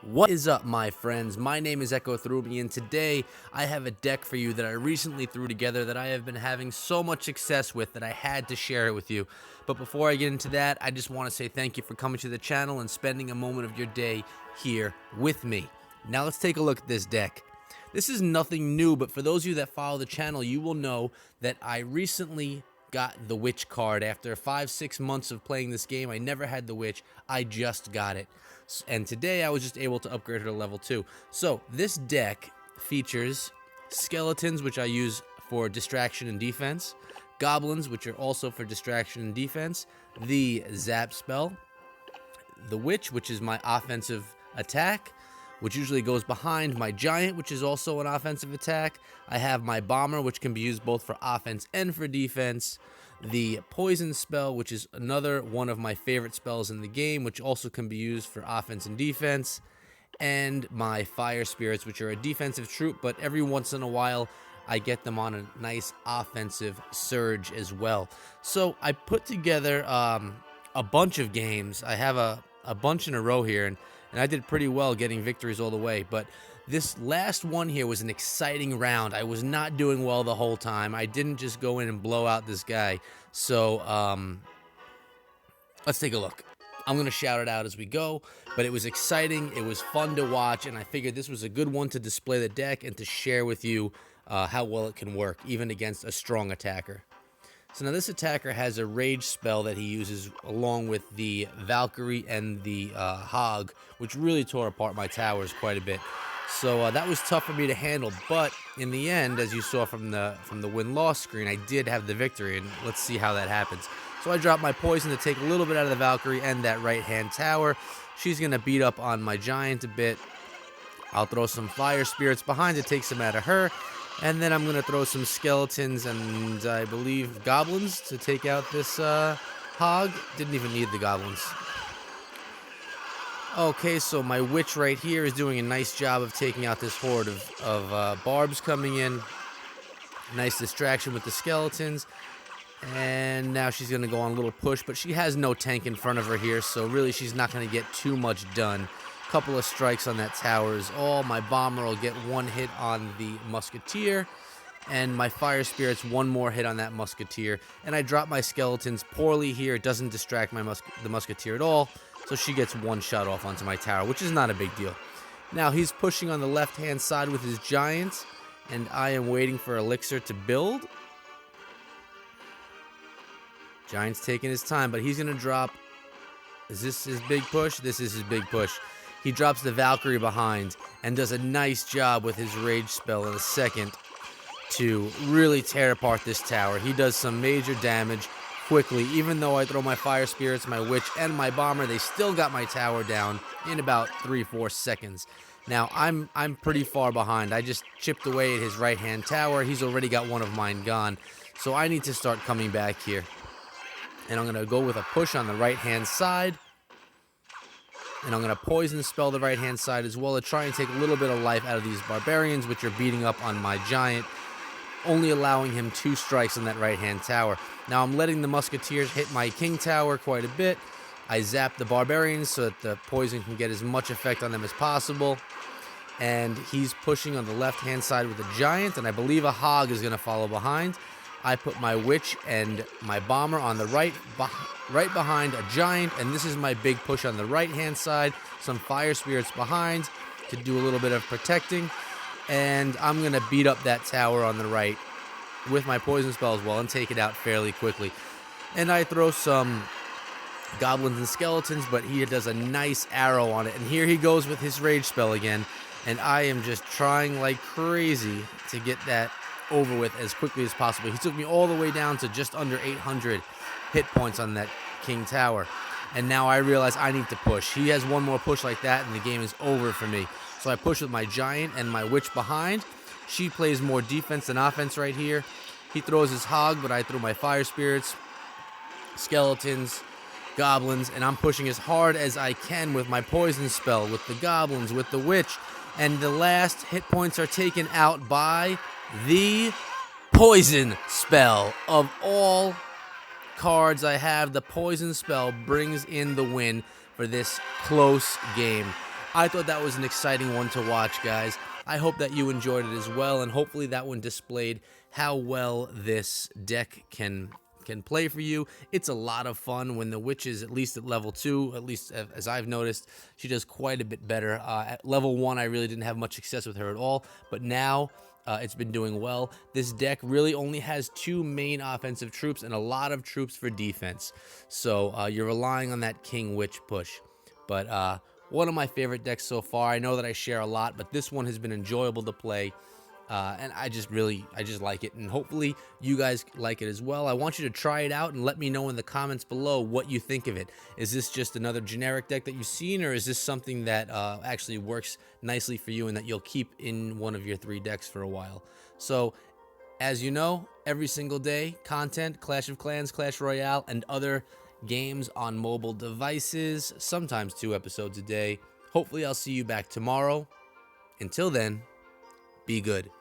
What is up, my friends? My name is Echo Thrumi, and today I have a deck for you that I recently threw together that I have been having so much success with that I had to share it with you. But before I get into that, I just want to say thank you for coming to the channel and spending a moment of your day here with me. Now let's take a look at this deck. This is nothing new, but for those of you that follow the channel, you will know that I recently got the Witch card. After 5-6 months of playing this game, I never had the Witch. I just got it. And today I was just able to upgrade her to level 2. So this deck features skeletons, which I use for distraction and defense, goblins, which are also for distraction and defense, the zap spell, the Witch, which is my offensive attack, which usually goes behind my giant, which is also an offensive attack. I have my bomber, which can be used both for offense and for defense. The poison spell, which is another one of my favorite spells in the game, which also can be used for offense and defense. And my fire spirits, which are a defensive troop, but every once in a while I get them on a nice offensive surge as well. So I put together a bunch of games. I have a bunch in a row here, and I did pretty well getting victories all the way. But this last one here was an exciting round. I was not doing well the whole time. I didn't just go in and blow out this guy. So let's take a look. I'm going to shout it out as we go, but it was exciting. It was fun to watch, and I figured this was a good one to display the deck and to share with you how well it can work, even against a strong attacker. So now this attacker has a rage spell that he uses along with the Valkyrie and the Hog, which really tore apart my towers quite a bit. So that was tough for me to handle, but in the end, as you saw from the win-loss screen, I did have the victory, and let's see how that happens. So I dropped my poison to take a little bit out of the Valkyrie and that right-hand tower. She's going to beat up on my giant a bit. I'll throw some fire spirits behind to take some out of her. And then I'm going to throw some skeletons and, I believe, goblins to take out this hog. Didn't even need the goblins. Okay, so my witch right here is doing a nice job of taking out this horde of barbs coming in. Nice distraction with the skeletons. And now she's going to go on a little push, but she has no tank in front of her here, so really she's not going to get too much done. Couple of strikes on that tower is all. My bomber will get one hit on the musketeer, and my fire spirits one more hit on that musketeer. And I drop my skeletons poorly here. It doesn't distract the musketeer at all, so she gets one shot off onto my tower, which is not a big deal. Now he's pushing on the left hand side with his giants, and I am waiting for Elixir to build. Giant's taking his time, but he's going to drop. Is this his big push? This is his big push. He drops the Valkyrie behind and does a nice job with his rage spell in a second to really tear apart this tower. He does some major damage quickly. Even though I throw my fire spirits, my witch, and my bomber, they still got my tower down in about 3-4 seconds. Now, I'm pretty far behind. I just chipped away at his right-hand tower. He's already got one of mine gone. So I need to start coming back here. And I'm going to go with a push on the right-hand side. And I'm going to poison spell the right-hand side as well to try and take a little bit of life out of these barbarians, which are beating up on my giant, only allowing him 2 strikes on that right-hand tower. Now I'm letting the musketeers hit my king tower quite a bit. I zap the barbarians so that the poison can get as much effect on them as possible. And he's pushing on the left-hand side with a giant, and I believe a hog is going to follow behind. I put my witch and my bomber on the right behind a giant, and this is my big push on the right-hand side. Some fire spirits behind to do a little bit of protecting, and I'm going to beat up that tower on the right with my poison spell as well and take it out fairly quickly. And I throw some goblins and skeletons, but he does a nice arrow on it, and here he goes with his rage spell again, and I am just trying like crazy to get that over with as quickly as possible. He took me all the way down to just under 800 hit points on that king tower, and now I realize I need to push. He has one more push like that and the game is over for me. So I push with my giant and my witch behind. She plays more defense than offense right here. He throws his hog, but I throw my fire spirits, skeletons, goblins, and I'm pushing as hard as I can with my poison spell, with the goblins, with the witch, and the last hit points are taken out by the poison spell. Of all cards I have, the poison spell brings in the win for this close game. I thought that was an exciting one to watch, guys. I hope that you enjoyed it as well, and hopefully that one displayed how well this deck can play for you. It's a lot of fun when the witch is at least at level 2, at least as I've noticed. She does quite a bit better. At level 1, I really didn't have much success with her at all, but now it's been doing well. This deck really only has 2 main offensive troops and a lot of troops for defense. So you're relying on that King Witch push. But one of my favorite decks so far. I know that I share a lot, but this one has been enjoyable to play. And I just like it, and hopefully you guys like it as well. I want you to try it out and let me know in the comments below what you think of it. Is this just another generic deck that you've seen, or is this something that actually works nicely for you and that you'll keep in one of your 3 decks for a while? So, as you know, every single day, content, Clash of Clans, Clash Royale, and other games on mobile devices, sometimes 2 episodes a day. Hopefully I'll see you back tomorrow. Until then, be good.